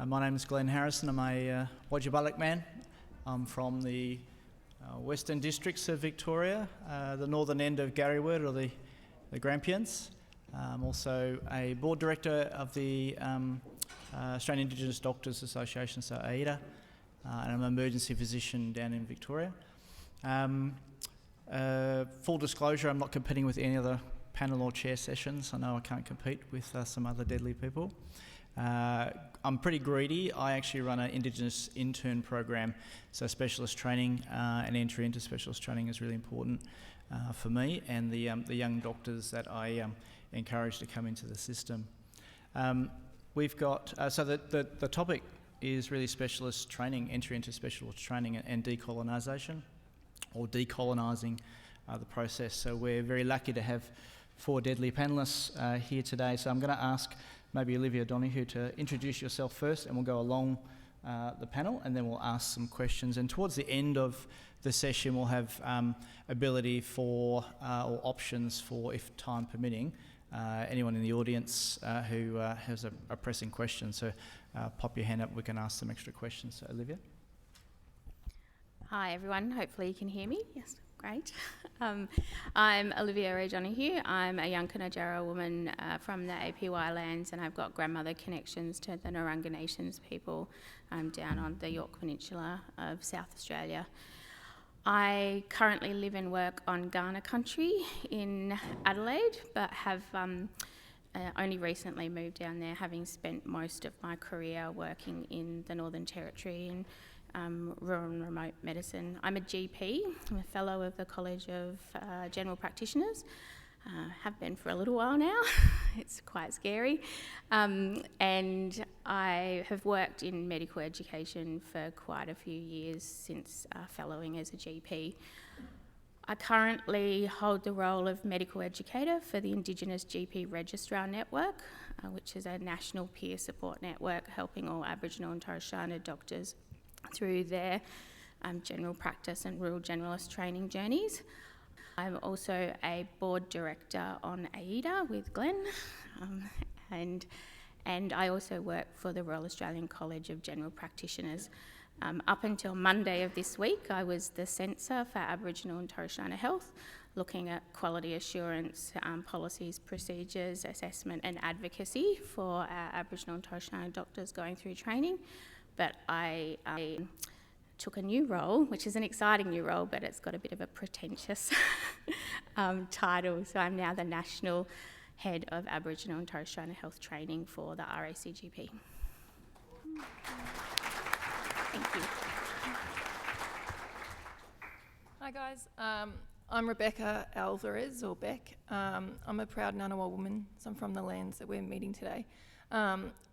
My name is Glenn Harrison. I'm a Wodjabalik man. I'm from the Western Districts of Victoria, the northern end of Garryward, or the Grampians. I'm also a board director of the Australian Indigenous Doctors Association, so AIDA, and I'm an emergency physician down in Victoria. Full disclosure, I'm not competing with any other panel or chair sessions. I know I can't compete with some other deadly people. I'm pretty greedy. I actually run an Indigenous intern program, so specialist training and entry into specialist training is really important for me and the young doctors that I encourage to come into the system. We've got, so the topic is really specialist training, entry into specialist training and decolonisation, or decolonising the process. So we're very lucky to have 4 deadly panellists here today. So I'm going to ask maybe Olivia Donahue to introduce yourself first, and we'll go along the panel, and then we'll ask some questions. And towards the end of the session, we'll have ability for, or options for, if time permitting, anyone in the audience who has a pressing question. So pop your hand up, we can ask some extra questions. So Olivia? Hi everyone, hopefully you can hear me. Yes, great. I'm Olivia Donahue. I'm a Yankunytjatjara woman from the APY lands, and I've got grandmother connections to the Narungga Nations people down on the Yorke Peninsula of South Australia. I currently live and work on Ngambri Country in Adelaide, but have only recently moved down there, having spent most of my career working in the Northern Territory in rural and remote medicine. I'm a GP. I'm a fellow of the College of General Practitioners. Have been for a little while now. It's quite scary. And I have worked in medical education for quite a few years since fellowing as a GP. I currently hold the role of medical educator for the Indigenous GP Registrar network, which is a national peer support network helping all Aboriginal and Torres Strait Islander doctors through their general practice and rural generalist training journeys. I'm also a board director on AIDA with Glenn, and I also work for the Royal Australian College of General Practitioners. Up until Monday of this week, I was the censor for Aboriginal and Torres Strait Islander health, looking at quality assurance, policies, procedures, assessment and advocacy for our Aboriginal and Torres Strait Islander doctors going through training. But I took a new role, which is an exciting new role, but it's got a bit of a pretentious title. So I'm now the National Head of Aboriginal and Torres Strait Islander Health Training for the RACGP. Thank you. Hi guys, I'm Rebecca Alvarez, or Beck. I'm a proud Ngunnawal woman, so I'm from the lands that we're meeting today.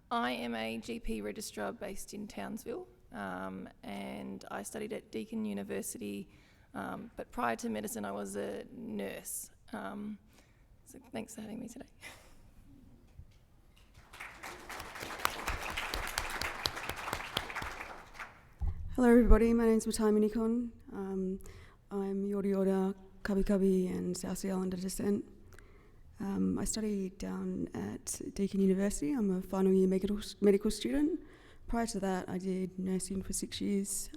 I am a GP registrar based in Townsville, and I studied at Deakin University, but prior to medicine I was a nurse. So thanks for having me today. Hello everybody, my name's Matai Minikon. I'm Yorta Yorta, Kabi Kabi and South Sea Islander descent. I studied down at Deakin University. I'm a final year medical student. Prior to that, I did nursing for 6 years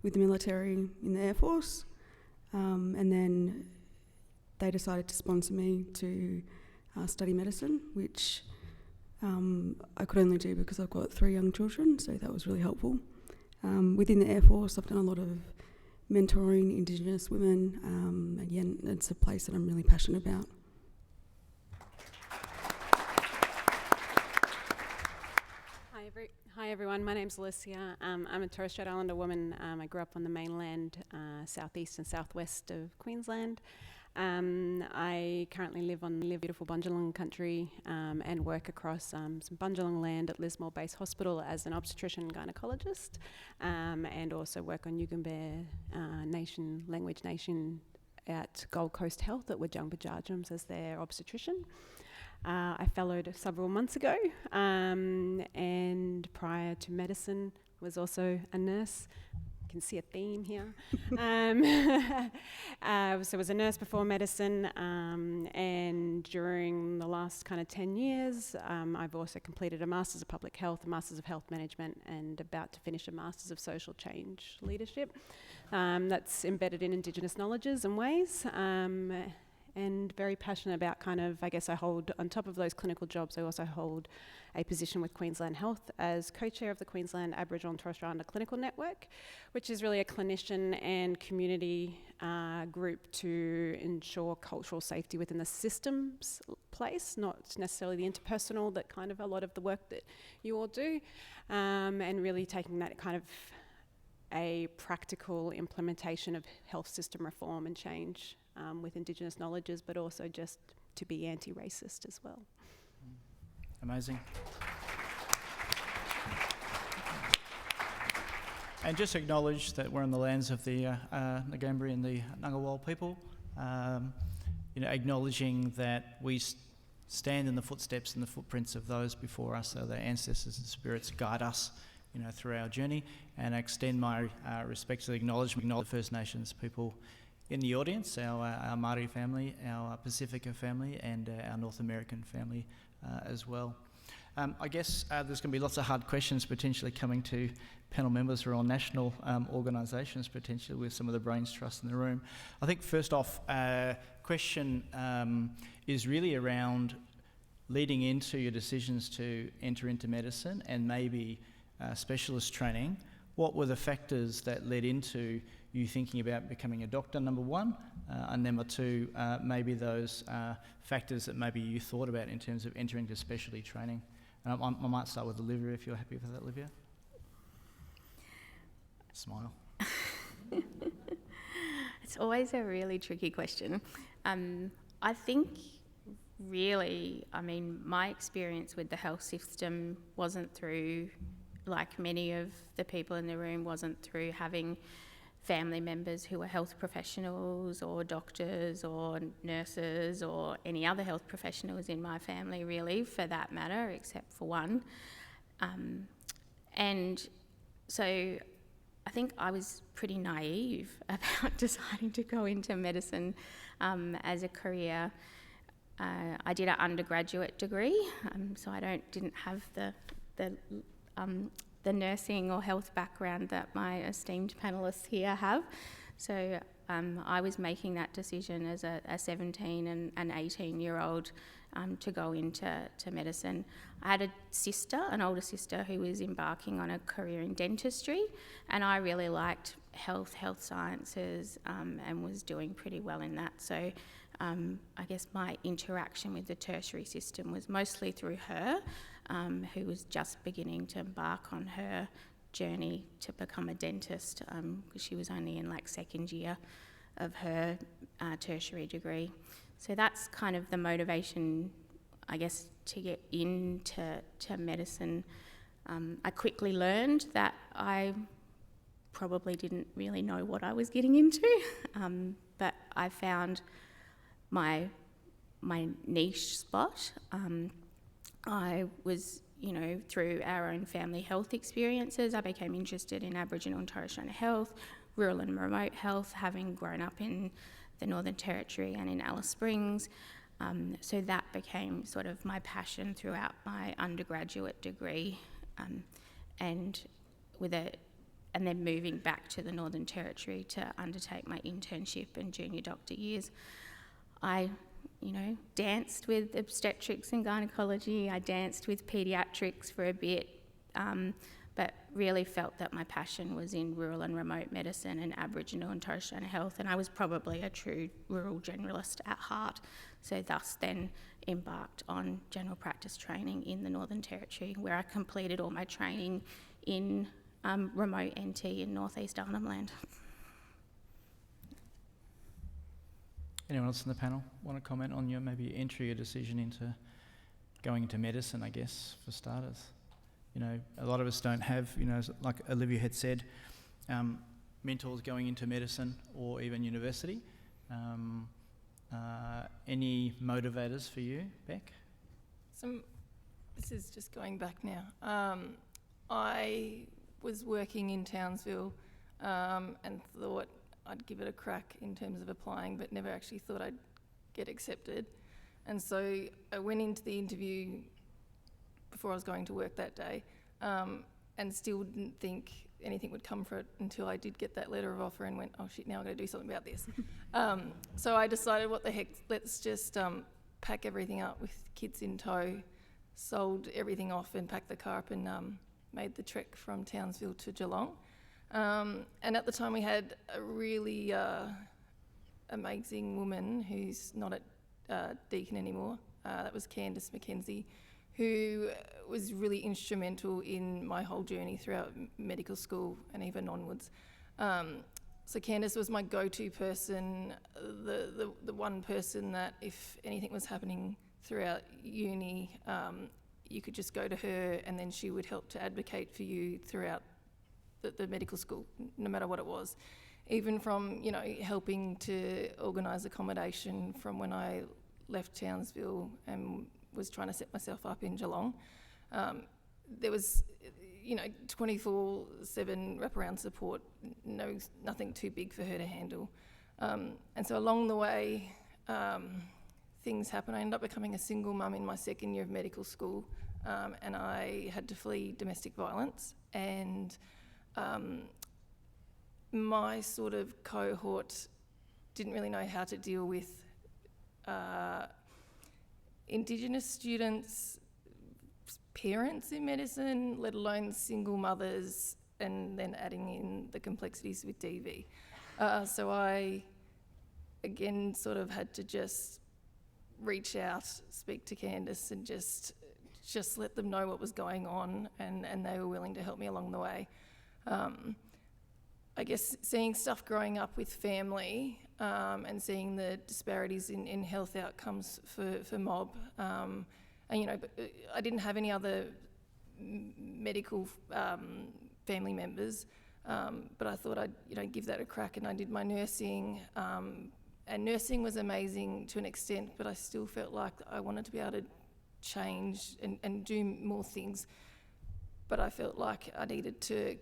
with the military in the Air Force. And then they decided to sponsor me to study medicine, which I could only do because I've got 3 young children, so that was really helpful. Within the Air Force, I've done a lot of mentoring Indigenous women. Again, it's a place that I'm really passionate about. Hi everyone, my name's Alicia. I'm a Torres Strait Islander woman. I grew up on the mainland, southeast and southwest of Queensland. I currently live on beautiful Ngambri Country and work across some Ngambri land at Lismore Base Hospital as an obstetrician gynaecologist, and also work on Ngambri Language Nation at Gold Coast Health at Wodjungbadjarjums as their obstetrician. I fellowed several months ago, and prior to medicine was also a nurse. can see a theme here. So I was a nurse before medicine, and during the last kind of 10 years, I've also completed a Masters of Public Health, a Masters of Health Management, and about to finish a Masters of Social Change Leadership. That's embedded in Indigenous knowledges and ways. And very passionate about kind of, I guess I hold, on top of those clinical jobs, I also hold a position with Queensland Health as co-chair of the Queensland Aboriginal and Torres Strait Islander Clinical Network, which is really a clinician and community group to ensure cultural safety within the systems place, not necessarily the interpersonal, that kind of a lot of the work that you all do, and really taking that kind of a practical implementation of health system reform and change with Indigenous knowledges, but also just to be anti-racist as well. Amazing. And just acknowledge that we're on the lands of the Ngambri and the Ngunnawal people, acknowledging that we stand in the footsteps and the footprints of those before us, so their ancestors and spirits guide us through our journey, and I extend my respect to the acknowledgement of the First Nations people in the audience, our Māori family, our Pacifica family, and our North American family as well. I guess there's going to be lots of hard questions potentially coming to panel members who are on national organisations, potentially with some of the brains trust in the room. I think first off, question is really around leading into your decisions to enter into medicine and maybe specialist training. What were the factors that led into you thinking about becoming a doctor, number one, and number two, maybe those factors that maybe you thought about in terms of entering into specialty training? I might start with Olivia, if you're happy with that, Olivia. Smile. It's always a really tricky question. I think really, my experience with the health system wasn't through, like many of the people in the room, wasn't through having family members who were health professionals or doctors or nurses or any other health professionals in my family, really, for that matter, except for one. And so I think I was pretty naive about deciding to go into medicine as a career. I did an undergraduate degree, so I didn't have the nursing or health background that my esteemed panellists here have. So I was making that decision as a 17 and an 18-year-old to go into medicine. I had an older sister who was embarking on a career in dentistry, and I really liked health sciences, and was doing pretty well in that. So I guess my interaction with the tertiary system was mostly through her, who was just beginning to embark on her journey to become a dentist, because she was only in second year of her tertiary degree. So that's kind of the motivation, I guess, to get into medicine. I quickly learned that I probably didn't really know what I was getting into, but I found my niche spot. I was, through our own family health experiences, I became interested in Aboriginal and Torres Strait Islander health, rural and remote health, having grown up in the Northern Territory and in Alice Springs. So that became sort of my passion throughout my undergraduate degree, and then moving back to the Northern Territory to undertake my internship and junior doctor years. I danced with obstetrics and gynaecology. I danced with paediatrics for a bit, but really felt that my passion was in rural and remote medicine and Aboriginal and Torres Strait Islander health, and I was probably a true rural generalist at heart. So thus then embarked on general practice training in the Northern Territory, where I completed all my training in remote NT in northeast Arnhem Land. Anyone else in the panel want to comment on your decision into going into medicine, I guess, for starters? A lot of us don't have, like Olivia had said, mentors going into medicine or even university. Any motivators for you, Beck? This is just going back now. I was working in Townsville and thought I'd give it a crack in terms of applying, but never actually thought I'd get accepted. And so I went into the interview before I was going to work that day, and still didn't think anything would come for it until I did get that letter of offer and went, oh shit, now I've got to do something about this. So I decided, what the heck, let's just pack everything up with kids in tow, sold everything off and packed the car up and made the trek from Townsville to Geelong. And at the time we had a really amazing woman who's not at Deakin anymore. That was Candice McKenzie, who was really instrumental in my whole journey throughout medical school and even onwards. So Candice was my go-to person, the one person that if anything was happening throughout uni, you could just go to her and then she would help to advocate for you throughout the medical school, no matter what it was. Even from, you know, helping to organise accommodation from when I left Townsville and was trying to set myself up in Geelong. There was, you know, 24/7 wraparound support, nothing too big for her to handle. And so along the way, things happened. I ended up becoming a single mum in my second year of medical school, and I had to flee domestic violence. And my sort of cohort didn't really know how to deal with Indigenous students, parents in medicine, let alone single mothers, and then adding in the complexities with DV. So I, again, sort of had to just reach out, speak to Candice, and just let them know what was going on, and they were willing to help me along the way. I guess seeing stuff growing up with family and seeing the disparities in health outcomes for mob, and you know, I didn't have any other medical family members, but I thought I'd give that a crack, and I did my nursing, and nursing was amazing to an extent, but I still felt like I wanted to be able to change and do more things, but I felt like I needed to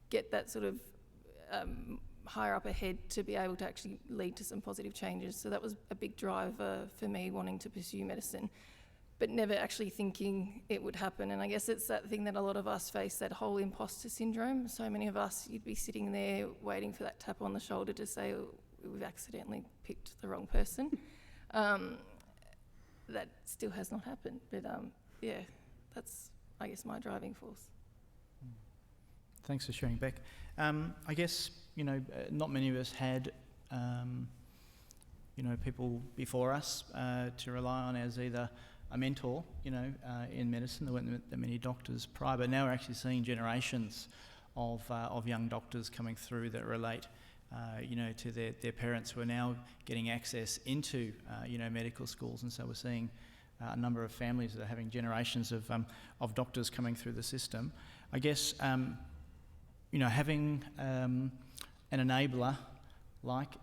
get that sort of higher up ahead to be able to actually lead to some positive changes. So that was a big driver for me wanting to pursue medicine, but never actually thinking it would happen. And I guess it's that thing that a lot of us face, that whole imposter syndrome. So many of us, you'd be sitting there waiting for that tap on the shoulder to say, oh, we've accidentally picked the wrong person. That still has not happened, but yeah, that's, I guess, my driving force. Thanks for sharing, Beck. I guess, you know, not many of us had, you know, people before us to rely on as either a mentor, you know, in medicine. There weren't that many doctors prior, but now we're actually seeing generations of young doctors coming through that relate, you know, to their parents who are now getting access into, you know, medical schools. And so we're seeing a number of families that are having generations of doctors coming through the system. I guess, you know, having an enabler like,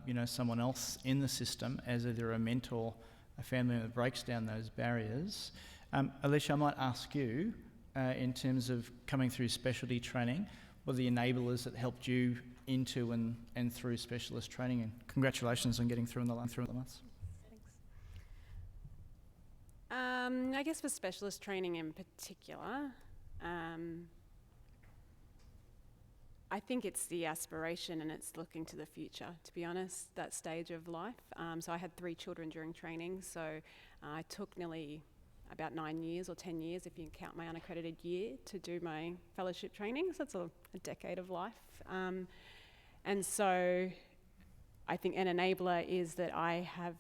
you know, someone else in the system as either a mentor, a family member that breaks down those barriers. Alicia, I might ask you, in terms of coming through specialty training, what are the enablers that helped you into and through specialist training? And congratulations on getting through in the months. Thanks. I guess for specialist training in particular, I think it's the aspiration and it's looking to the future, to be honest, that stage of life. So I had 3 children during training, so I took nearly about 9 years or 10 years, if you count my unaccredited year, to do my fellowship training. So that's a decade of life. And so I think an enabler is that I have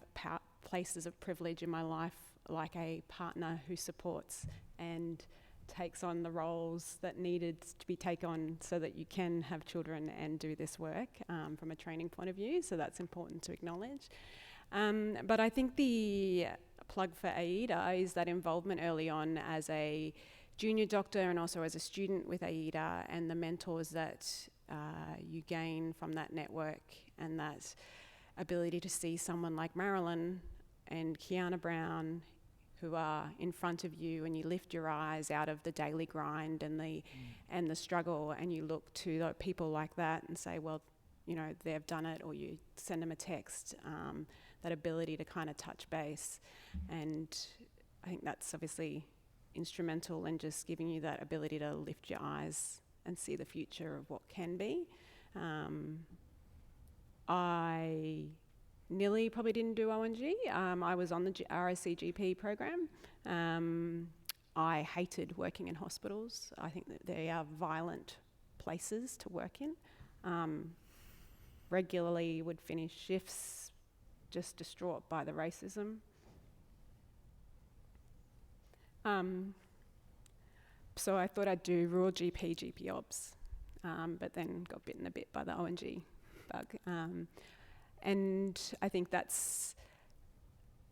places of privilege in my life, like a partner who supports and takes on the roles that needed to be taken on so that you can have children and do this work from a training point of view. So that's important to acknowledge. But I think the plug for AIDA is that involvement early on as a junior doctor and also as a student with AIDA, and the mentors that you gain from that network, and that ability to see someone like Marilyn and Kiana Brown, who who are in front of you, and you lift your eyes out of the daily grind and the struggle, and you look to people like that and say, well, you know, they've done it, or you send them a text, that ability to kind of touch base. And I think that's obviously instrumental in just giving you that ability to lift your eyes and see the future of what can be. I nearly probably didn't do ONG. I was on the RACGP program. I hated working in hospitals. I think that they are violent places to work in. Regularly would finish shifts just distraught by the racism. So I thought I'd do rural GP Obs, but then got bitten a bit by the ONG bug. And I think that's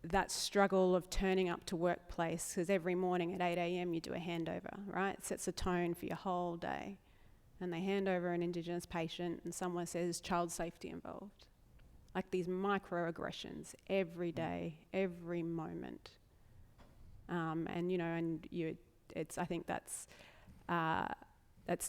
that struggle of turning up to workplace, because every morning at 8 a.m. you do a handover, right? It sets a tone for your whole day. And they hand over an Indigenous patient and someone says child safety involved. Like these microaggressions every day, every moment. And you know, and I think that's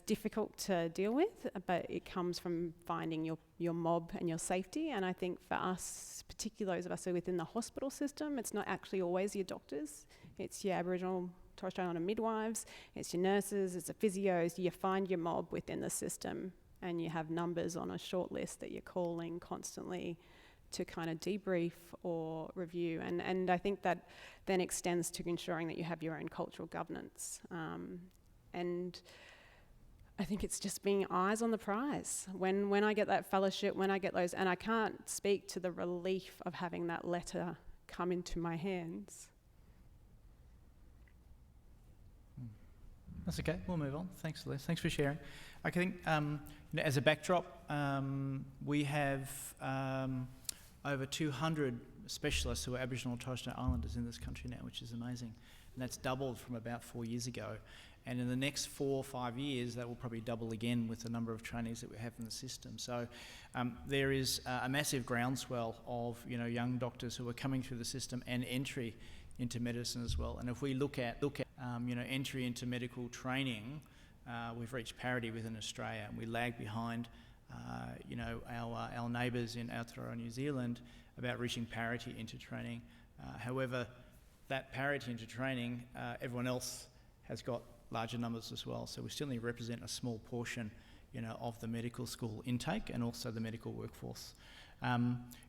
difficult to deal with, but it comes from finding your mob and your safety. And I think for us, particularly those of us who are within the hospital system, it's not actually always your doctors. It's your Aboriginal, Torres Strait Islander midwives, it's your nurses, it's the physios. You find your mob within the system, and you have numbers on a short list that you're calling constantly to kind of debrief or review. And I think that then extends to ensuring that you have your own cultural governance. And I think it's just being eyes on the prize. When I get that fellowship, when I get those, and I can't speak to the relief of having that letter come into my hands. That's okay, we'll move on. Thanks, Liz. Thanks for sharing. I think as a backdrop, we have over 200 specialists who are Aboriginal and Torres Strait Islanders in this country now, which is amazing. And that's doubled from about 4 years ago. And in the next 4 or 5 years, that will probably double again with the number of trainees that we have in the system. So there is a massive groundswell of young doctors who are coming through the system and entry into medicine as well. And if we look at entry into medical training, we've reached parity within Australia, and we lag behind our neighbours in Aotearoa, New Zealand, about reaching parity into training. However, that parity into training, everyone else has got larger numbers as well. So we still only represent a small portion, of the medical school intake and also the medical workforce.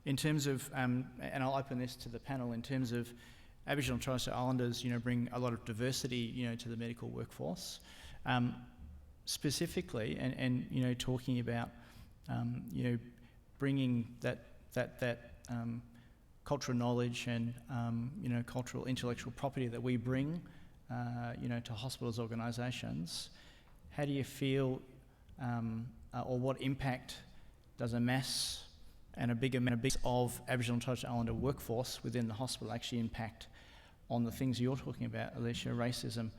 In terms of, and I'll open this to the panel, in terms of Aboriginal and Torres Strait Islanders, bring a lot of diversity, to the medical workforce. Specifically, and talking about, bringing that cultural knowledge and cultural intellectual property that we bring, to hospitals, organisations. How do you feel, or what impact does a mass and a big amount of Aboriginal and Torres Strait Islander workforce within the hospital actually impact on the things you're talking about, Alicia, racism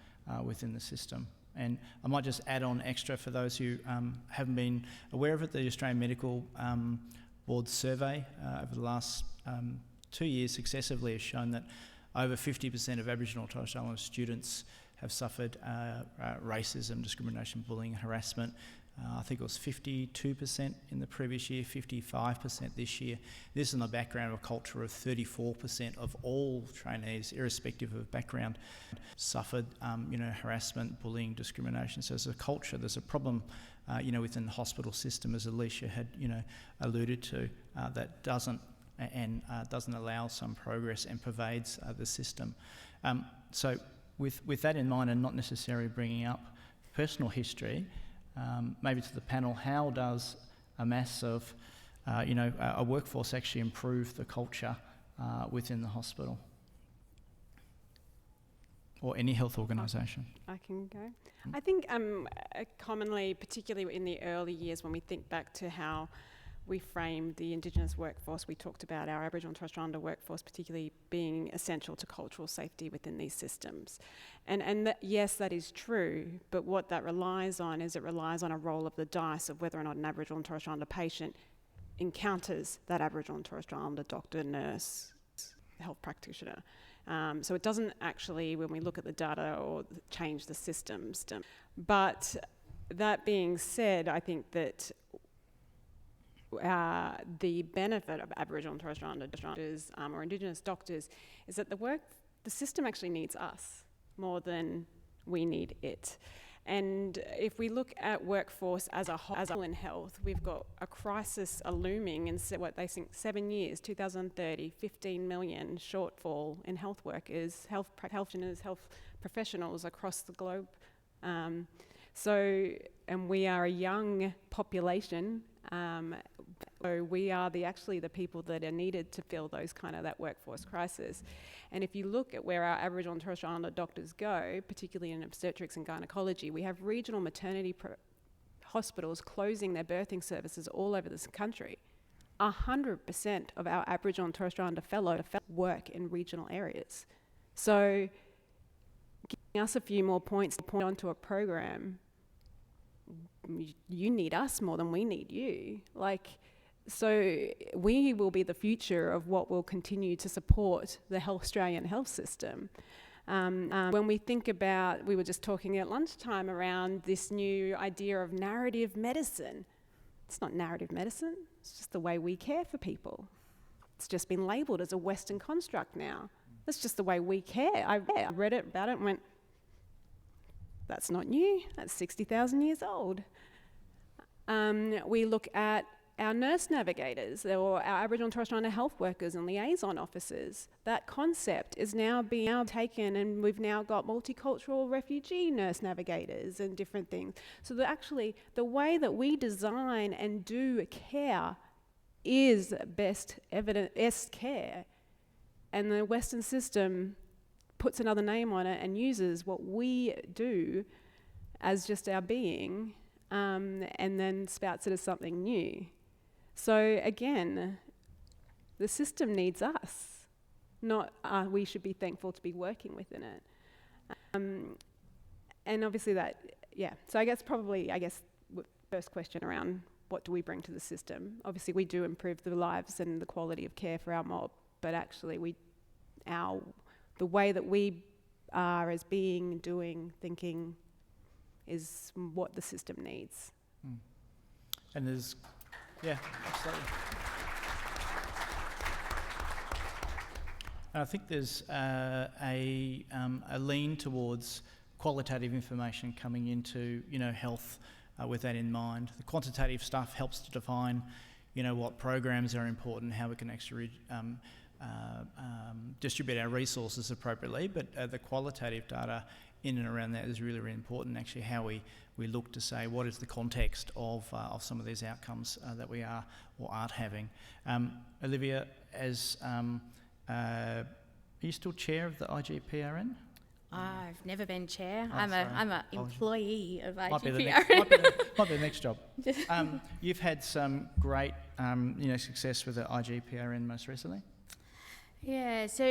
within the system? And I might just add on extra for those who haven't been aware of it, the Australian Medical Board survey over the last 2 years successively has shown that over 50% of Aboriginal and Torres Strait Islander students have suffered racism, discrimination, bullying, harassment. I think it was 52% in the previous year, 55% this year. This is in the background of a culture of 34% of all trainees, irrespective of background, suffered harassment, bullying, discrimination. So there's a culture, there's a problem within the hospital system, as Alicia had alluded to, that doesn't allow some progress and pervades the system. So with that in mind, and not necessarily bringing up personal history, maybe to the panel, how does a mass of, a workforce actually improve the culture within the hospital or any health organisation? I can go. I think commonly, particularly in the early years when we think back to how we framed the Indigenous workforce, we talked about our Aboriginal and Torres Strait Islander workforce particularly being essential to cultural safety within these systems. And yes, that is true, but what that relies on is it relies on a roll of the dice of whether or not an Aboriginal and Torres Strait Islander patient encounters that Aboriginal and Torres Strait Islander doctor, nurse, health practitioner. So it doesn't actually, when we look at the data, or change the systems. But that being said, I think that the benefit of Aboriginal and Torres Strait Islander doctors or Indigenous doctors is that the system actually needs us more than we need it. And if we look at workforce as a whole in health, we've got a crisis looming in what they think 7 years, 2030, 15 million shortfall in health workers, health professionals across the globe. And we are a young population, so we are actually the people that are needed to fill that workforce crisis. And if you look at where our Aboriginal and Torres Strait Islander doctors go, particularly in obstetrics and gynaecology, we have regional maternity hospitals closing their birthing services all over this country. 100% of our Aboriginal and Torres Strait Islander fellows work in regional areas. So giving us a few more points to point onto a program, you need us more than we need you. So we will be the future of what will continue to support the Australian health system. When we think about, we were just talking at lunchtime around this new idea of narrative medicine. It's not narrative medicine, it's just the way we care for people. It's just been labelled as a Western construct now. That's just the way we care. I read about it and went, that's not new, that's 60,000 years old. We look at our nurse navigators, or our Aboriginal and Torres Strait Islander health workers and liaison officers. That concept is now being taken, and we've now got multicultural refugee nurse navigators and different things. So that actually the way that we design and do care is best care. And the Western system puts another name on it and uses what we do as just our being, and then spouts it as something new. So again, the system needs us, not we should be thankful to be working within it. And obviously that, so I guess first question around what do we bring to the system? Obviously we do improve the lives and the quality of care for our mob, but actually the way that we are as being, doing, thinking is what the system needs. And there's, absolutely. And I think there's a lean towards qualitative information coming into, health with that in mind. The quantitative stuff helps to define, what programs are important, how we can actually distribute our resources appropriately, but the qualitative data in and around that is really, really important. Actually, how we look to say what is the context of some of these outcomes that we are or aren't having. Olivia, are you still chair of the IGPRN? I've never been chair. Oh, I'm an employee of IGPRN. Might be the next job. You've had some great success with the IGPRN most recently. Yeah, so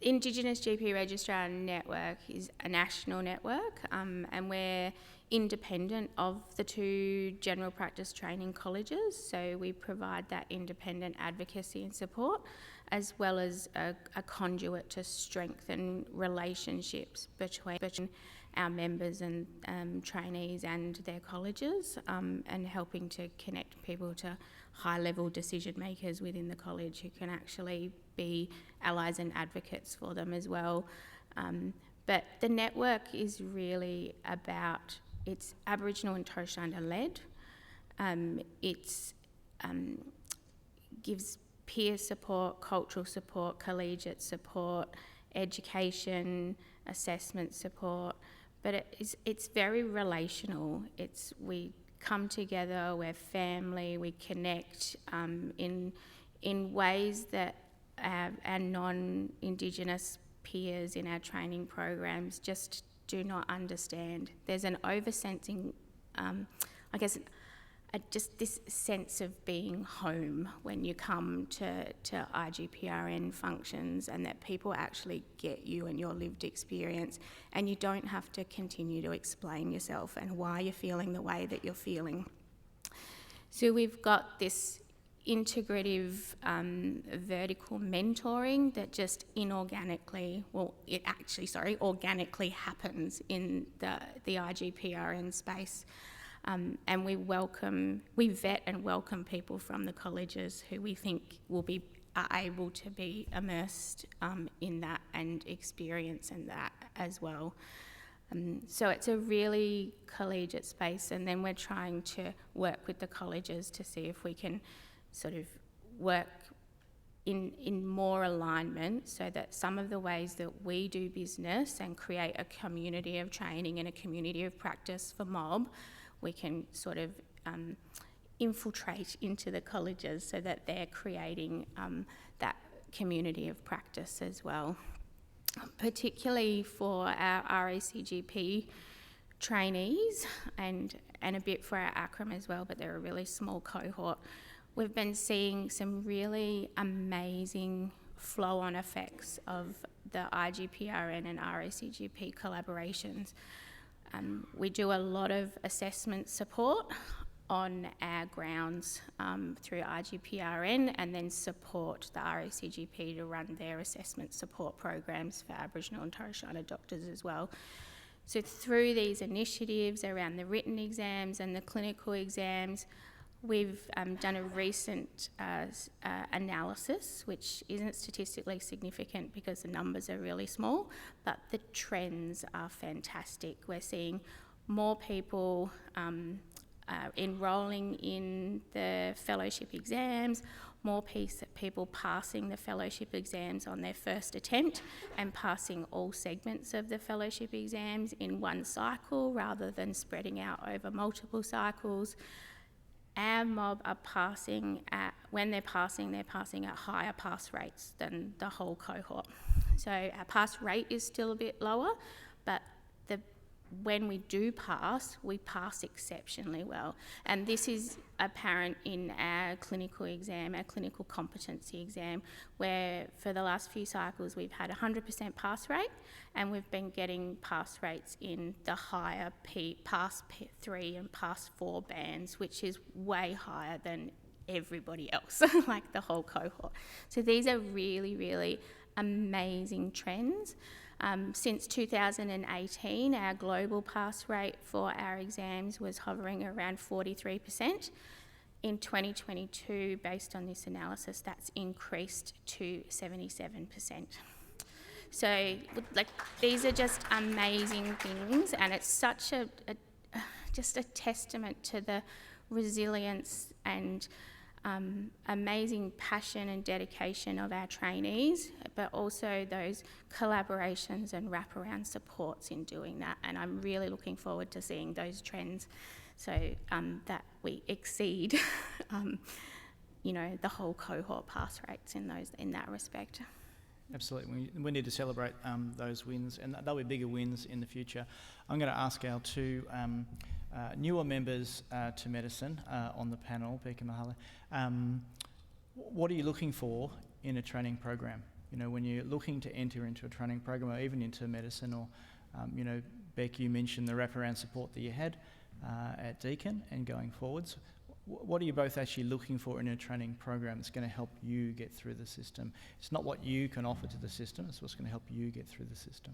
Indigenous GP Registrar Network is a national network, and we're independent of the two general practice training colleges, so we provide that independent advocacy and support, as well as a conduit to strengthen relationships between our members and trainees and their colleges, and helping to connect people to high-level decision makers within the college who can actually be allies and advocates for them as well. But the network is really about, it's Aboriginal and Torres Strait Islander led. It gives peer support, cultural support, collegiate support, education, assessment support, but it's very relational. We come together, we're family, we connect in ways that our non-Indigenous peers in our training programs just do not understand. There's an oversensing, just this sense of being home when you come to IGPRN functions, and that people actually get you and your lived experience, and you don't have to continue to explain yourself and why you're feeling the way that you're feeling. So we've got this integrative vertical mentoring that just organically happens in the IGPRN space. And we vet and welcome people from the colleges who we think are able to be immersed in that and experience in that as well. So it's a really collegiate space, and then we're trying to work with the colleges to see if we can sort of work in more alignment so that some of the ways that we do business and create a community of training and a community of practice for MOB, we can sort of infiltrate into the colleges so that they're creating that community of practice as well. Particularly for our RACGP trainees and a bit for our ACRM as well, but they're a really small cohort. We've been seeing some really amazing flow-on effects of the IGPRN and RACGP collaborations. We do a lot of assessment support on our grounds through IGPRN, and then support the RACGP to run their assessment support programs for Aboriginal and Torres Strait Islander doctors as well. So through these initiatives around the written exams and the clinical exams, we've done a recent analysis, which isn't statistically significant because the numbers are really small, but the trends are fantastic. We're seeing more people enrolling in the fellowship exams, more people passing the fellowship exams on their first attempt and passing all segments of the fellowship exams in one cycle rather than spreading out over multiple cycles. Our MOB are passing at higher pass rates than the whole cohort. So our pass rate is still a bit lower, but when we do pass, we pass exceptionally well. And this is apparent in our clinical exam, our clinical competency exam, where for the last few cycles we've had 100% pass rate, and we've been getting pass rates in the higher pass 3 and pass 4 bands, which is way higher than everybody else, like the whole cohort. So these are really, really amazing trends. Since 2018, our global pass rate for our exams was hovering around 43%. In 2022, based on this analysis, that's increased to 77%. So, these are just amazing things, and it's such just a testament to the resilience and amazing passion and dedication of our trainees, but also those collaborations and wraparound supports in doing that. And I'm really looking forward to seeing those trends so that we exceed, the whole cohort pass rates in that respect. Absolutely. We need to celebrate those wins, and they'll be bigger wins in the future. I'm going to ask our two newer members to medicine on the panel, Becca Mahala. What are you looking for in a training program? When you're looking to enter into a training program or even into medicine, or, Beck, you mentioned the wraparound support that you had at Deacon and going forwards. What are you both actually looking for in a training program that's going to help you get through the system? It's not what you can offer to the system, it's what's going to help you get through the system.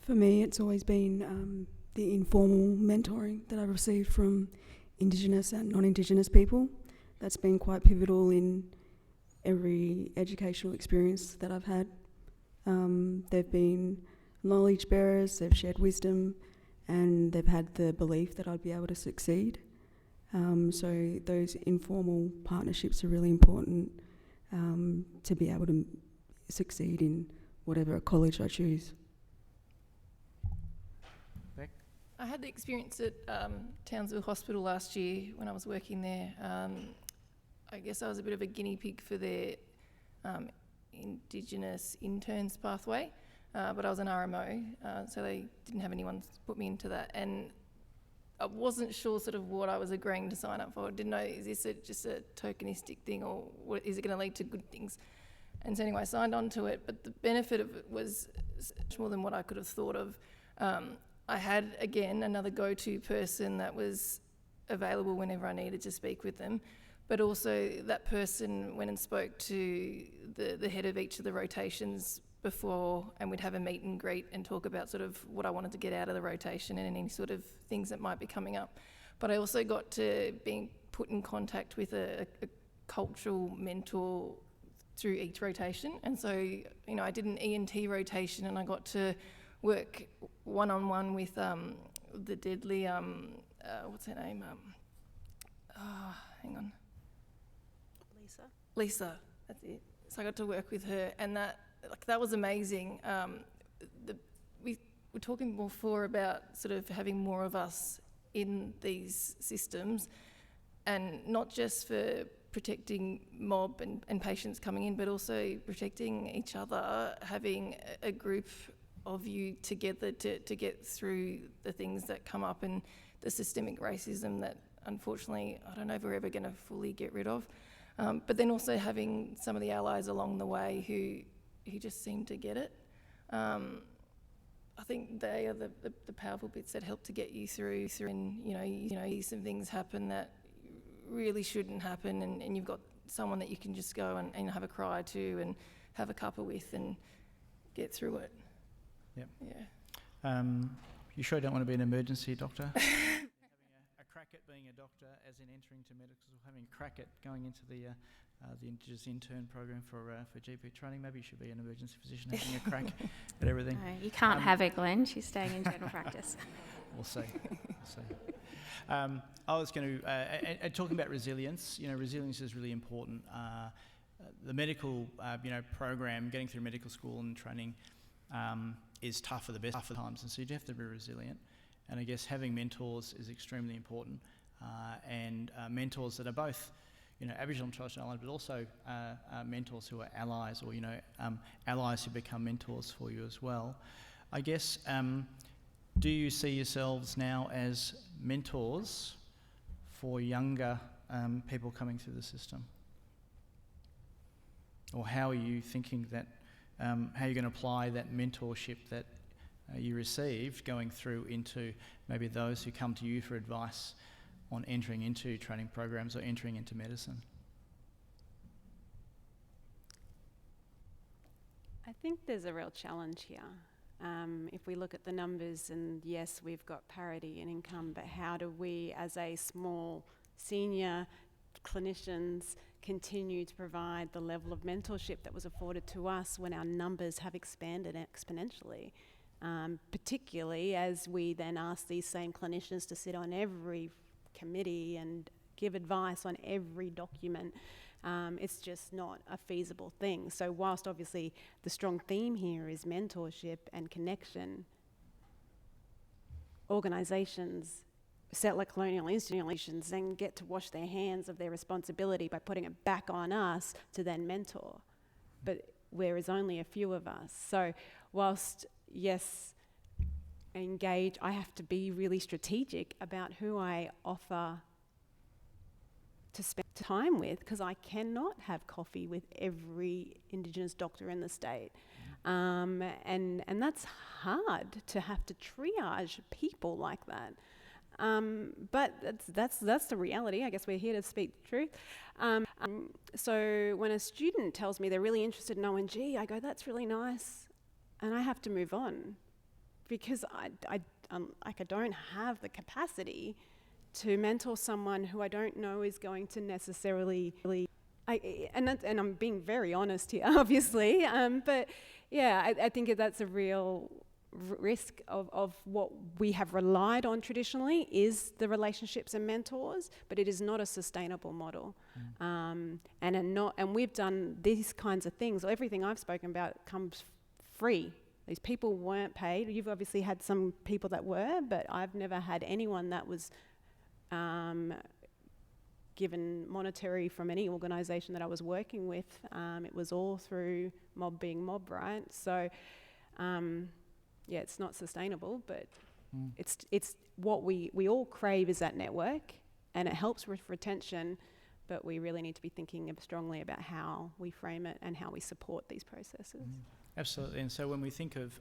For me, it's always been the informal mentoring that I've received from Indigenous and non-Indigenous people. That's been quite pivotal in every educational experience that I've had. They've been knowledge bearers, they've shared wisdom, and they've had the belief that I'd be able to succeed. So those informal partnerships are really important to be able to succeed in whatever college I choose. Beck? I had the experience at Townsville Hospital last year when I was working there. I guess I was a bit of a guinea pig for their Indigenous interns pathway. But I was an RMO, so they didn't have anyone put me into that. And I wasn't sure sort of what I was agreeing to sign up for. I didn't know, is this just a tokenistic thing, or is it going to lead to good things? And so anyway, I signed on to it, but the benefit of it was much more than what I could have thought of. I had, again, another go-to person that was available whenever I needed to speak with them. But also that person went and spoke to the head of each of the rotations before, and we'd have a meet and greet and talk about sort of what I wanted to get out of the rotation and any sort of things that might be coming up. But I also got to being put in contact with a cultural mentor through each rotation. And so, you know, I did an ENT rotation and I got to work one-on-one with the deadly, what's her name? Hang on. Lisa, that's it. So I got to work with her, and that was amazing. We were talking before about sort of having more of us in these systems, and not just for protecting mob and patients coming in, but also protecting each other, having a group of you together to get through the things that come up and the systemic racism that unfortunately I don't know if we're ever going to fully get rid of. But then also having some of the allies along the way who just seem to get it. I think they are the powerful bits that help to get you through and you know some things happen that really shouldn't happen, and you've got someone that you can just go and have a cry to and have a cuppa with and get through it. Yep. Yeah. You sure don't want to be an emergency doctor? Having a crack at being a doctor, as in entering to medical school, having a crack at going into the Indigenous intern program for GP training. Maybe you should be an emergency physician having a crack at everything. No, you can't have it, Glenn. She's staying in general practice. We'll see. I was going to talking about resilience. You know, resilience is really important. The medical, program, getting through medical school and training, is tough for the best of times, and so you do have to be resilient. And I guess having mentors is extremely important, and mentors that are both, Aboriginal and Torres Strait Islander, but also mentors who are allies, or allies who become mentors for you as well. I guess. Do you see yourselves now as mentors for younger people coming through the system? Or how are you thinking that, how you're going to apply that mentorship that you received going through into maybe those who come to you for advice on entering into training programs or entering into medicine? I think there's a real challenge here. If we look at the numbers, and yes, we've got parity in income, but how do we, as a small senior clinicians, continue to provide the level of mentorship that was afforded to us when our numbers have expanded exponentially? Particularly as we then ask these same clinicians to sit on every committee and give advice on every document. It's just not a feasible thing. So whilst obviously the strong theme here is mentorship and connection, organisations, settler colonial institutions then get to wash their hands of their responsibility by putting it back on us to then mentor. But whereas only a few of us. So whilst, yes, engage, I have to be really strategic about who I offer to spend time with, because I cannot have coffee with every Indigenous doctor in the state. And that's hard to have to triage people like that. But that's the reality. I guess we're here to speak the truth. So when a student tells me they're really interested in ONG, I go, that's really nice. And I have to move on, because I don't have the capacity to mentor someone who I don't know is going to necessarily, and I'm being very honest here, obviously, but yeah, I think that's a real risk of what we have relied on traditionally is the relationships and mentors, but it is not a sustainable model. And we've done these kinds of things. Everything I've spoken about comes free. These people weren't paid. You've obviously had some people that were, but I've never had anyone that was given monetary from any organisation that I was working with. It was all through mob being mob, right? So, it's not sustainable, but it's what we all crave is that network, and it helps with retention, but we really need to be thinking strongly about how we frame it and how we support these processes. Absolutely. And so when we think of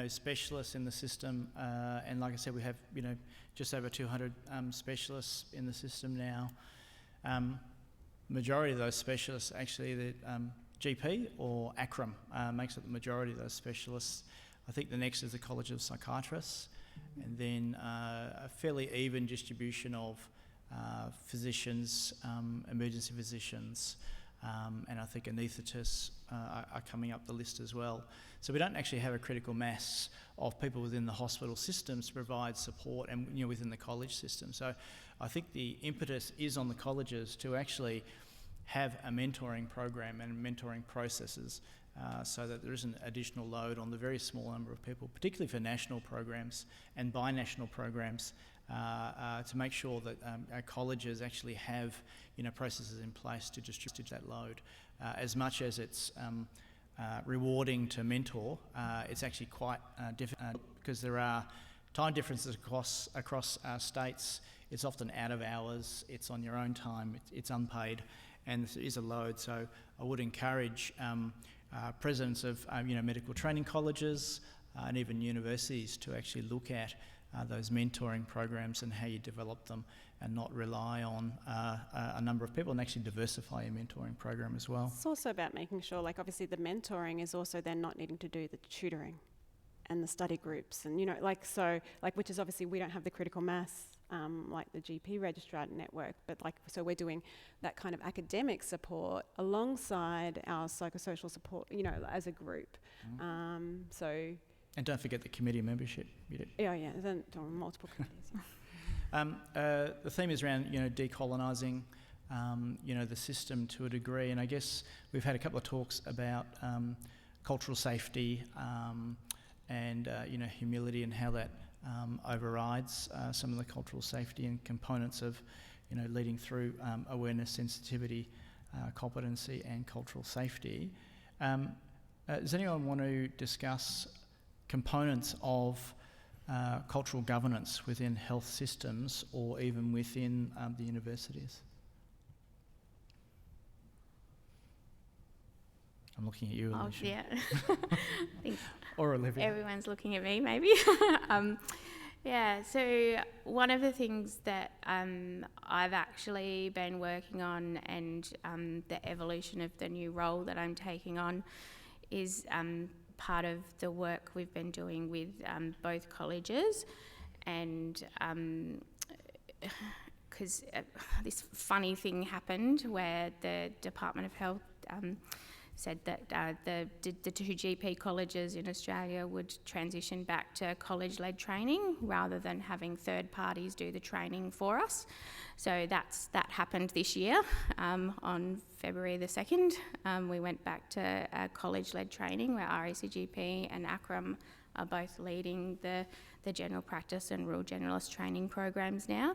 specialists in the system, and like I said, we have, just over 200 specialists in the system now. Majority of those specialists, actually, the GP or ACRM makes up the majority of those specialists. I think the next is the College of Psychiatrists, and then a fairly even distribution of physicians, emergency physicians, and I think anaesthetists are coming up the list as well. So we don't actually have a critical mass of people within the hospital systems to provide support, and within the college system. So I think the impetus is on the colleges to actually have a mentoring program and mentoring processes, so that there isn't additional load on the very small number of people, particularly for national programs and binational programs, to make sure that our colleges actually have processes in place to distribute that load. As much as it's rewarding to mentor, it's actually quite difficult because there are time differences across states. It's often out of hours, it's on your own time, it's unpaid, and there is a load. So I would encourage presidents of medical training colleges and even universities to actually look at those mentoring programs and how you develop them, and not rely on a number of people, and actually diversify your mentoring program as well. It's also about making sure, obviously the mentoring is also then not needing to do the tutoring and the study groups, and which is obviously we don't have the critical mass like the GP Registrar network, but so we're doing that kind of academic support alongside our psychosocial support, as a group. And don't forget the committee membership. Yeah, then multiple committees. The theme is around decolonising the system to a degree, and I guess we've had a couple of talks about cultural safety and humility, and how that overrides some of the cultural safety and components of leading through awareness, sensitivity, competency and cultural safety. Does anyone want to discuss components of cultural governance within health systems, or even within the universities? I'm looking at you, Alicia. Yeah. I think or Olivia. Everyone's looking at me, maybe. So one of the things that I've actually been working on, and the evolution of the new role that I'm taking on, is part of the work we've been doing with both colleges, and because this funny thing happened where the Department of Health said that the two GP colleges in Australia would transition back to college-led training rather than having third parties do the training for us. So that happened this year. On February the 2nd, we went back to college-led training, where RACGP and ACRM are both leading the general practice and rural generalist training programs now.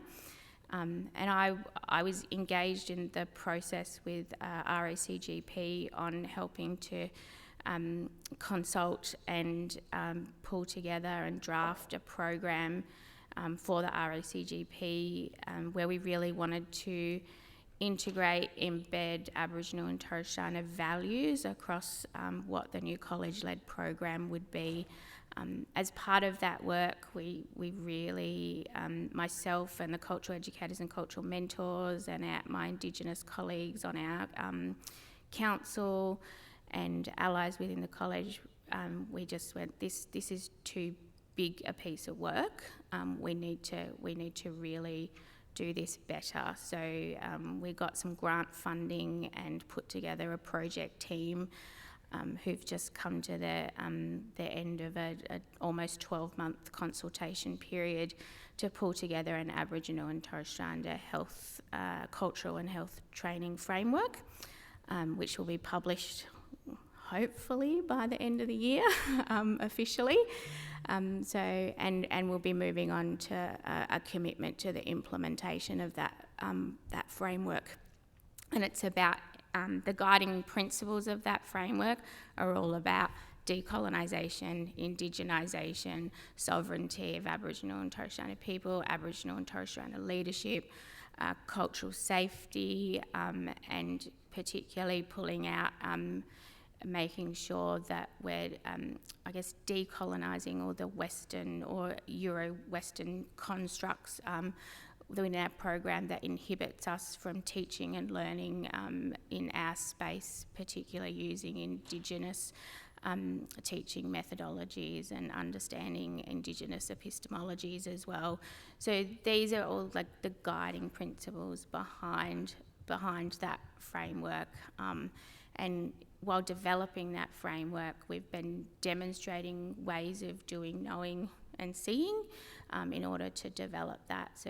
And I was engaged in the process with RACGP on helping to consult and pull together and draft a program for the RACGP, where we really wanted to integrate, embed Aboriginal and Torres Strait Islander values across what the new college-led program would be. As part of that work, we really, myself and the cultural educators and cultural mentors and my Indigenous colleagues on our council and allies within the college, we just went, this is too big a piece of work. We need to really do this better. So we got some grant funding and put together a project team who've just come to the end of a almost 12-month consultation period to pull together an Aboriginal and Torres Strait Islander health, cultural and health training framework, which will be published hopefully by the end of the year, officially. And we'll be moving on to a commitment to the implementation of that framework. And it's about the guiding principles of that framework are all about decolonisation, indigenisation, sovereignty of Aboriginal and Torres Strait Islander people, Aboriginal and Torres Strait Islander leadership, cultural safety, and particularly pulling out making sure that we're, decolonising all the Western or Euro-Western constructs within our program that inhibits us from teaching and learning in our space, particularly using Indigenous teaching methodologies and understanding Indigenous epistemologies as well. So these are all like the guiding principles behind that framework. And while developing that framework, we've been demonstrating ways of doing knowing and seeing in order to develop that. So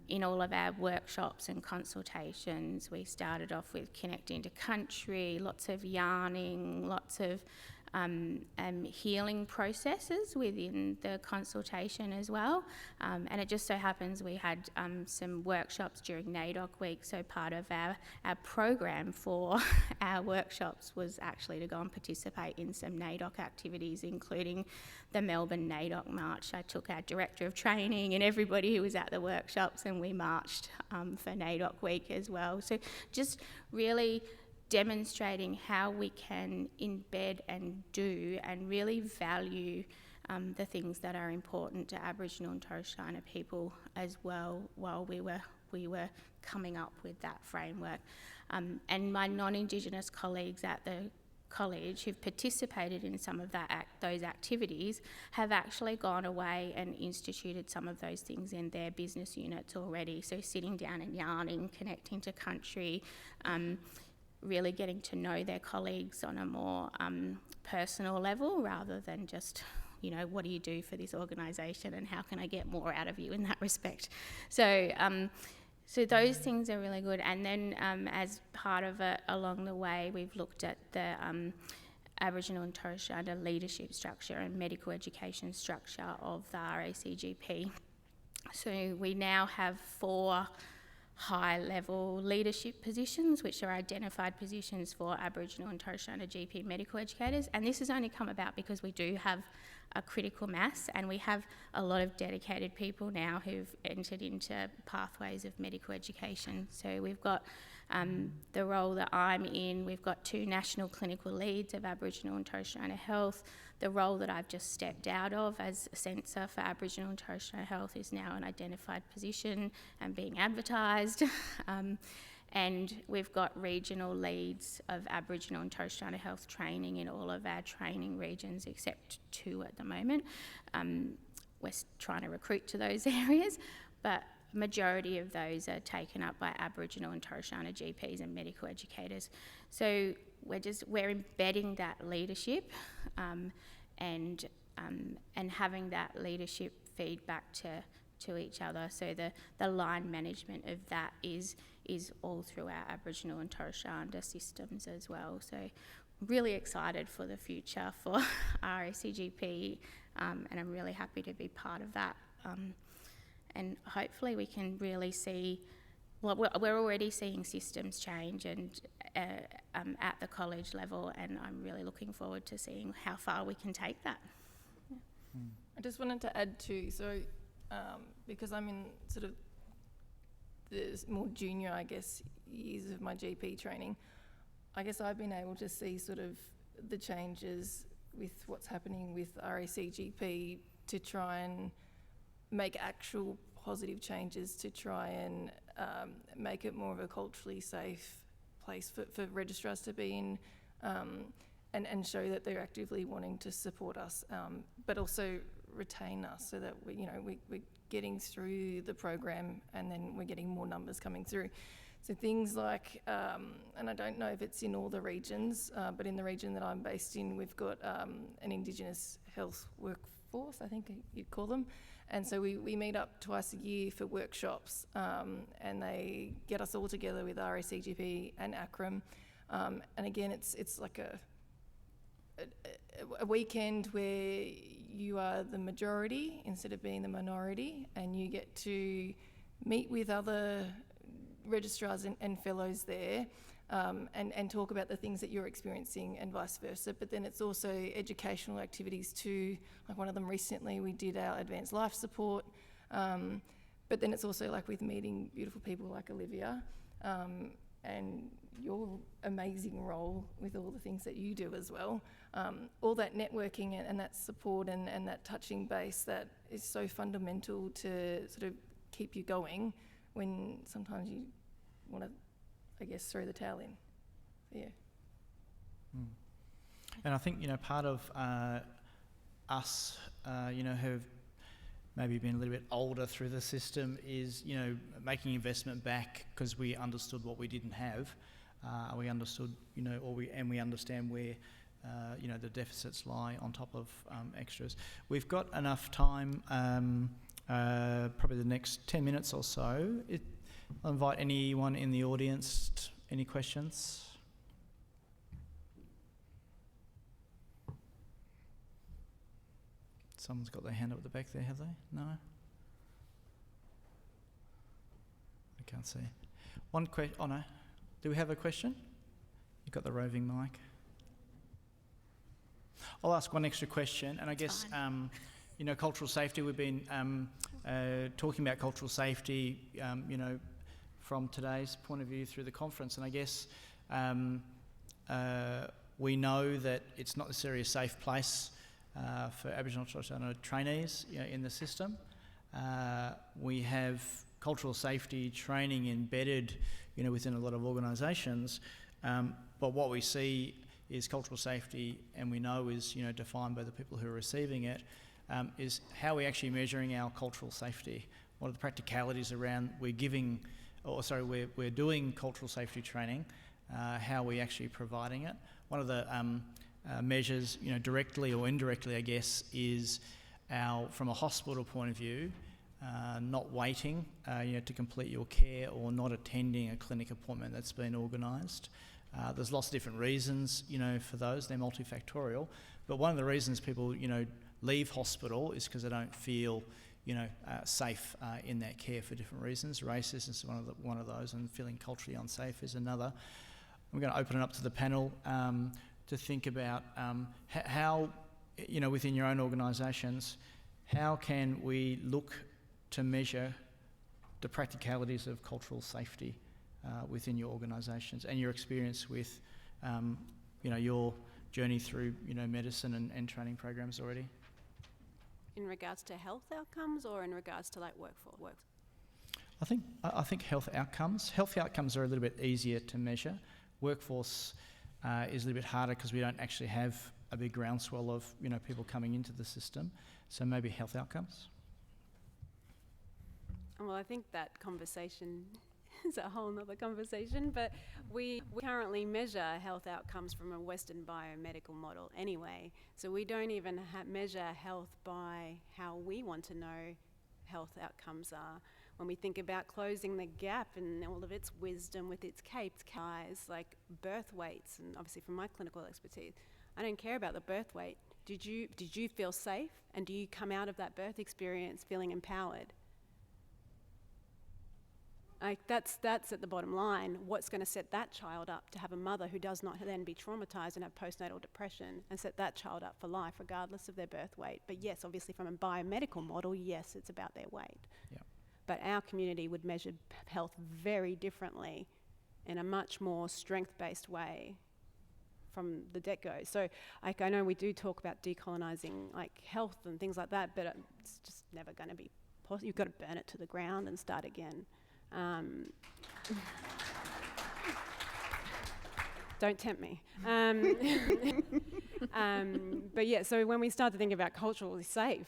in all of our workshops and consultations, we started off with connecting to country, lots of yarning, lots of healing processes within the consultation as well. And it just so happens we had some workshops during NAIDOC week, so part of our program for our workshops was actually to go and participate in some NAIDOC activities, including the Melbourne NAIDOC March. I took our Director of Training and everybody who was at the workshops, and we marched for NAIDOC week as well. So just really demonstrating how we can embed and do and really value the things that are important to Aboriginal and Torres Strait Islander people as well, while we were coming up with that framework. And my non-Indigenous colleagues at the college who've participated in some of those activities have actually gone away and instituted some of those things in their business units already. So sitting down and yarning, connecting to country, really getting to know their colleagues on a more personal level, rather than just, what do you do for this organisation and how can I get more out of you in that respect. So those things are really good. And then as part of it, along the way, we've looked at the Aboriginal and Torres Strait Islander leadership structure and medical education structure of the RACGP. So we now have 4 high-level leadership positions, which are identified positions for Aboriginal and Torres Strait Islander GP medical educators. And this has only come about because we do have a critical mass, and we have a lot of dedicated people now who've entered into pathways of medical education. So we've got the role that I'm in, we've got 2 national clinical leads of Aboriginal and Torres Strait Islander health. The role that I've just stepped out of as a censor for Aboriginal and Torres Strait Islander health is now an identified position and being advertised. And we've got regional leads of Aboriginal and Torres Strait Islander health training in all of our training regions, except 2 at the moment. We're trying to recruit to those areas, but majority of those are taken up by Aboriginal and Torres Strait Islander GPs and medical educators. So we're embedding that leadership and having that leadership feedback to each other. So the line management of that is all through our Aboriginal and Torres Strait Islander systems as well. So really excited for the future for RACGP, and I'm really happy to be part of that. And hopefully we can really see, well, we're already seeing systems change and at the college level, and I'm really looking forward to seeing how far we can take that. Yeah. I just wanted to add too, so because I'm in sort of the more junior, years of my GP training, I've been able to see sort of the changes with what's happening with RACGP to try and make actual positive changes to try and make it more of a culturally safe place for registrars to be in, and show that they're actively wanting to support us, but also retain us, so that we're getting through the program and then we're getting more numbers coming through. So things like, and I don't know if it's in all the regions, but in the region that I'm based in, we've got an Indigenous health workforce, I think you'd call them. And so we meet up twice a year for workshops, and they get us all together with RACGP and ACRM. And again, it's like a weekend where you are the majority instead of being the minority, and you get to meet with other registrars and fellows there, and talk about the things that you're experiencing and vice versa. But then it's also educational activities too. Like one of them recently, we did our advanced life support, but then it's also like with meeting beautiful people like Olivia, and your amazing role with all the things that you do as well. All that networking and that support and that touching base that is so fundamental to sort of keep you going when sometimes you want to, I guess, throw the towel in. So, yeah. And I think, part of us, who've maybe been a little bit older through the system is, making investment back because we understood what we didn't have. We understood, we understand where, the deficits lie on top of extras. We've got enough time, probably the next 10 minutes or so. I'll invite anyone in the audience. Any questions? Someone's got their hand up at the back there, have they? No? I can't see. One question. Oh, no. Do we have a question? You've got the roving mic. I'll ask one extra question, and I guess, cultural safety, we've been talking about cultural safety, from today's point of view through the conference, and I guess we know that it's not necessarily a safe place for Aboriginal and Torres Strait Islander trainees in the system. We have cultural safety training embedded within a lot of organisations, but what we see is cultural safety, and we know is defined by the people who are receiving it, is how we're actually measuring our cultural safety. What are the practicalities around we're doing cultural safety training, how are we actually providing it. One of the measures, directly or indirectly, I guess, is from a hospital point of view, not waiting to complete your care or not attending a clinic appointment that's been organised. There's lots of different reasons, for those. They're multifactorial. But one of the reasons people, leave hospital is because they don't feel, safe in that care for different reasons. Racism is one of those, and feeling culturally unsafe is another. I'm going to open it up to the panel to think about how, within your own organisations, how can we look to measure the practicalities of cultural safety within your organisations and your experience with, your journey through, medicine and training programs already? In regards to health outcomes or in regards to workforce? I think health outcomes. Health outcomes are a little bit easier to measure. Workforce is a little bit harder because we don't actually have a big groundswell of people coming into the system. So maybe health outcomes. Well, I think that conversation is a whole nother conversation, but we currently measure health outcomes from a Western biomedical model anyway. So we don't even measure health by how we want to know health outcomes are. When we think about closing the gap and all of its wisdom with its KPIs, like birth weights, and obviously from my clinical expertise, I don't care about the birth weight. Did you feel safe? And do you come out of that birth experience feeling empowered? Like that's at the bottom line. What's going to set that child up to have a mother who does not then be traumatised and have postnatal depression, and set that child up for life regardless of their birth weight? But yes, obviously from a biomedical model, yes, it's about their weight. Yeah. But our community would measure health very differently in a much more strength-based way from the get-go. So I know we do talk about decolonising health and things like that, but it's just never going to be possible. You've got to burn it to the ground and start again. Don't tempt me. But yeah, so when we start to think about culturally safe,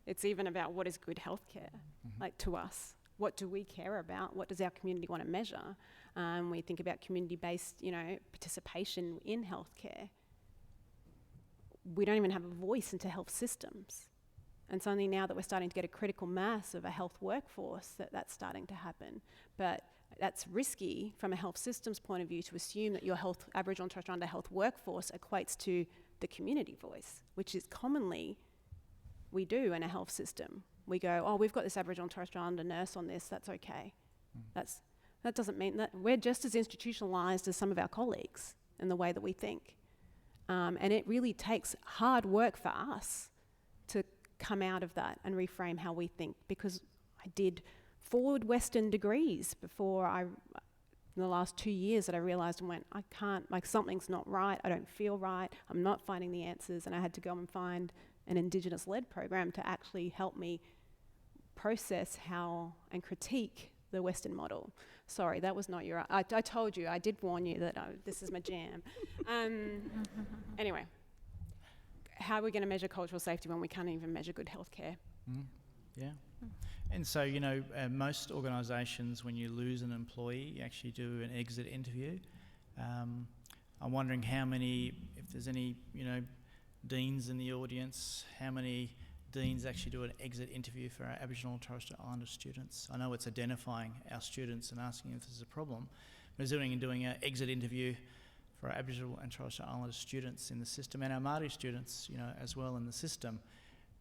it's even about what is good healthcare, to us. What do we care about? What does our community want to measure? We think about community-based, participation in healthcare. We don't even have a voice into health systems. And it's only now that we're starting to get a critical mass of a health workforce that's starting to happen. But that's risky from a health systems point of view to assume that your Aboriginal and Torres Strait Islander health workforce equates to the community voice, which is commonly we do in a health system. We go, oh, we've got this Aboriginal and Torres Strait Islander nurse on this, that's okay. That doesn't mean that we're just as institutionalised as some of our colleagues in the way that we think. And it really takes hard work for us to come out of that and reframe how we think, because I did 4 Western degrees before I in the last 2 years that I realised and went, I can't, like something's not right, I don't feel right, I'm not finding the answers, and I had to go and find an Indigenous-led program to actually help me process how and critique the Western model. Sorry, that was not your... I told you, I did warn you that this is my jam. Anyway, how are we going to measure cultural safety when we can't even measure good healthcare? Yeah. And so, you know, most organisations, when you lose an employee, you actually do an exit interview. I'm wondering how many, if there's any, you know, deans in the audience, how many deans actually do an exit interview for our Aboriginal and Torres Strait Islander students? I know it's identifying our students and asking if there's a problem, but is doing an exit interview for our Aboriginal and Torres Strait Islander students in the system and our Māori students, you know, as well in the system,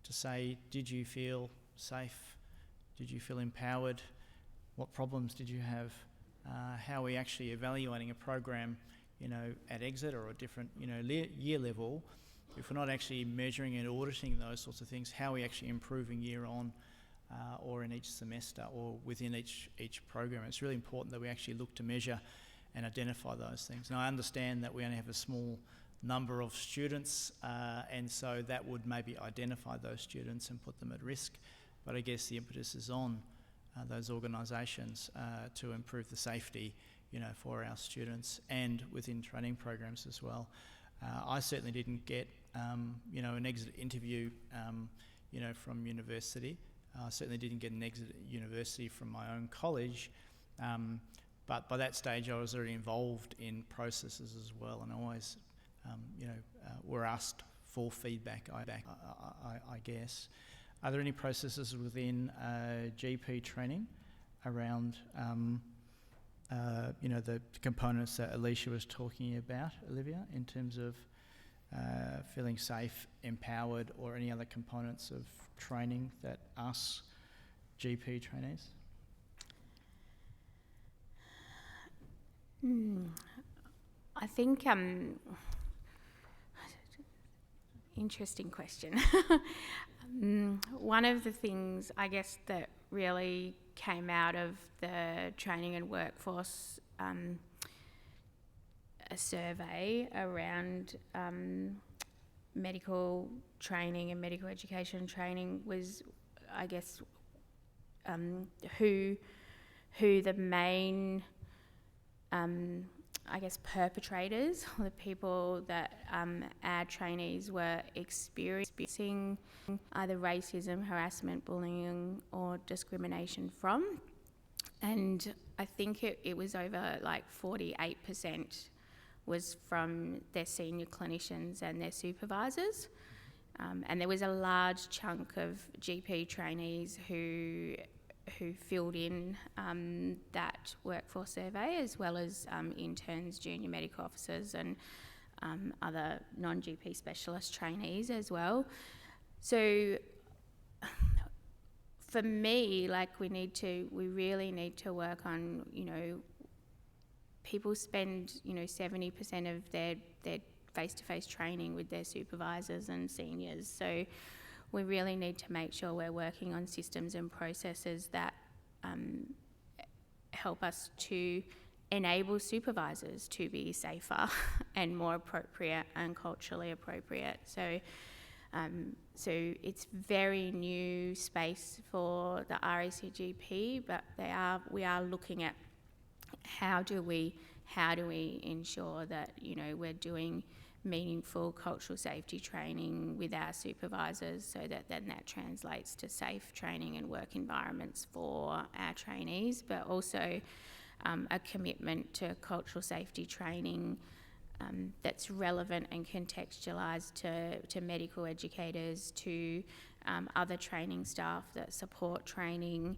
to say, did you feel safe? Did you feel empowered? What problems did you have? How are we actually evaluating a program, you know, at exit or a different, you know, year level? If we're not actually measuring and auditing those sorts of things, how are we actually improving year on or in each semester or within each program? It's really important that we actually look to measure and identify those things. Now, I understand that we only have a small number of students, and so that would maybe identify those students and put them at risk. But I guess the impetus is on those organisations to improve the safety, you know, for our students and within training programs as well. I certainly didn't get, you know, an exit interview, you know, from university. I certainly didn't get an exit at university from my own college. But by that stage, I was already involved in processes as well, and always, you know, were asked for feedback. I guess. Are there any processes within GP training around, you know, the components that Alicia was talking about, Olivia, in terms of feeling safe, empowered, or any other components of training that us GP trainees? I think, interesting question. One of the things, I guess, that really came out of the training and workforce a survey around medical training and medical education training was, I guess, who the main I guess perpetrators, or the people that our trainees were experiencing either racism, harassment, bullying or discrimination from. And I think it was over like 48% was from their senior clinicians and their supervisors. And there was a large chunk of GP trainees who filled in that workforce survey, as well as interns, junior medical officers and other non-GP specialist trainees as well. So for me, like we really need to work on, you know, people spend, you know, 70% of their face-to-face training with their supervisors and seniors. So we really need to make sure we're working on systems and processes that help us to enable supervisors to be safer and more appropriate and culturally appropriate. So it's very new space for the RACGP, but we are looking at how do we ensure that, you know, we're doing meaningful cultural safety training with our supervisors, so that then that translates to safe training and work environments for our trainees, but also a commitment to cultural safety training that's relevant and contextualised to medical educators, to other training staff that support training,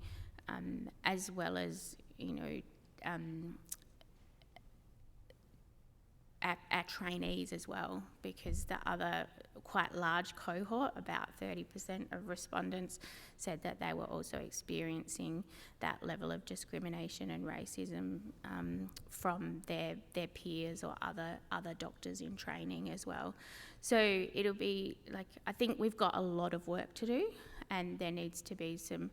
as well as, you know, our trainees as well, because the other quite large cohort, about 30% of respondents, said that they were also experiencing that level of discrimination and racism from their peers or other doctors in training as well. So it'll be like, I think we've got a lot of work to do, and there needs to be some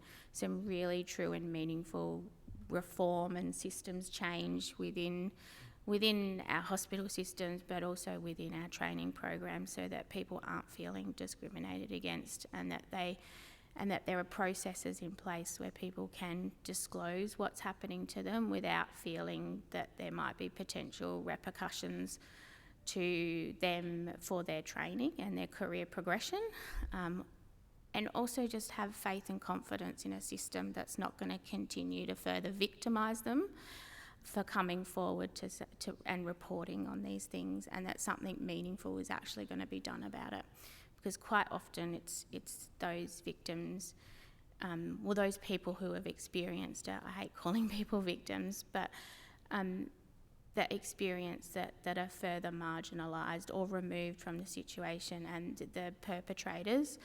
really true and meaningful reform and systems change within our hospital systems, but also within our training programs, so that people aren't feeling discriminated against, and that there are processes in place where people can disclose what's happening to them without feeling that there might be potential repercussions to them for their training and their career progression. And also just have faith and confidence in a system that's not going to continue to further victimise them for coming forward to and reporting on these things, and that something meaningful is actually going to be done about it. Because quite often it's those victims, those people who have experienced it, I hate calling people victims, but that experience that are further marginalised or removed from the situation, and the perpetrators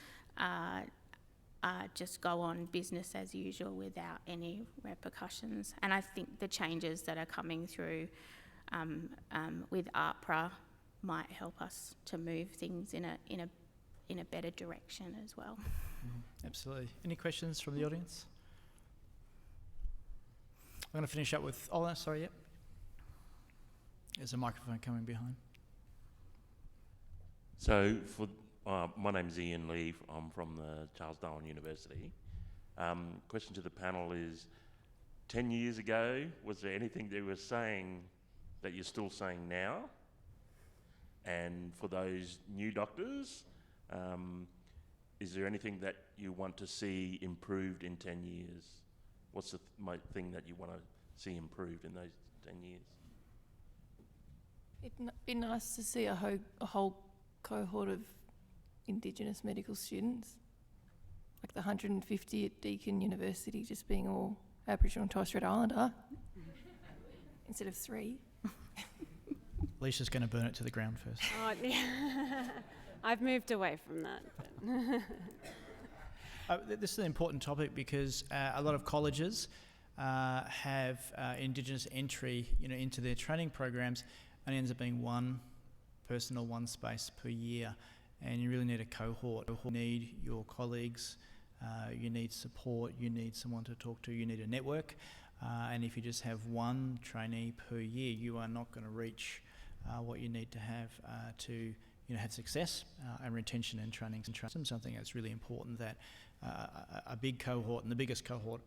just go on business as usual without any repercussions. And I think the changes that are coming through with APRA might help us to move things in a better direction as well. Absolutely. Any questions from the audience? I'm going to finish up with... Oh, sorry, yep. There's a microphone coming behind. So, my name's Ian Lee. I'm from the Charles Darwin University. Question to the panel is, 10 years ago, was there anything they were saying that you're still saying now? And for those new doctors, is there anything that you want to see improved in 10 years? What's the thing that you want to see improved in those 10 years? It'd be nice to see a whole cohort of Indigenous medical students, like the 150 at Deakin University just being all Aboriginal and Torres Strait Islander instead of 3. Alicia's going to burn it to the ground first. Oh, yeah. I've moved away from that. This is an important topic because a lot of colleges have Indigenous entry, into their training programs, and it ends up being one person or one space per year. And you really need a cohort. You need your colleagues, you need support, you need someone to talk to, you need a network. And if you just have one trainee per year, you are not going to reach what you need to have to have success and retention and training. So I think it's really important that a big cohort, and the biggest cohort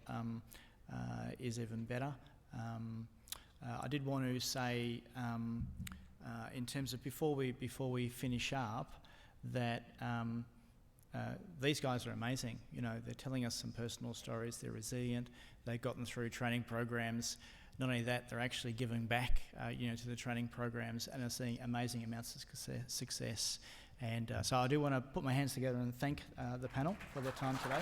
is even better. I did want to say, in terms of before we finish up, that these guys are amazing. They're telling us some personal stories. They're resilient. They've gotten through training programs. Not only that, they're actually giving back, to the training programs, and are seeing amazing amounts of success. And so I do want to put my hands together and thank the panel for their time today.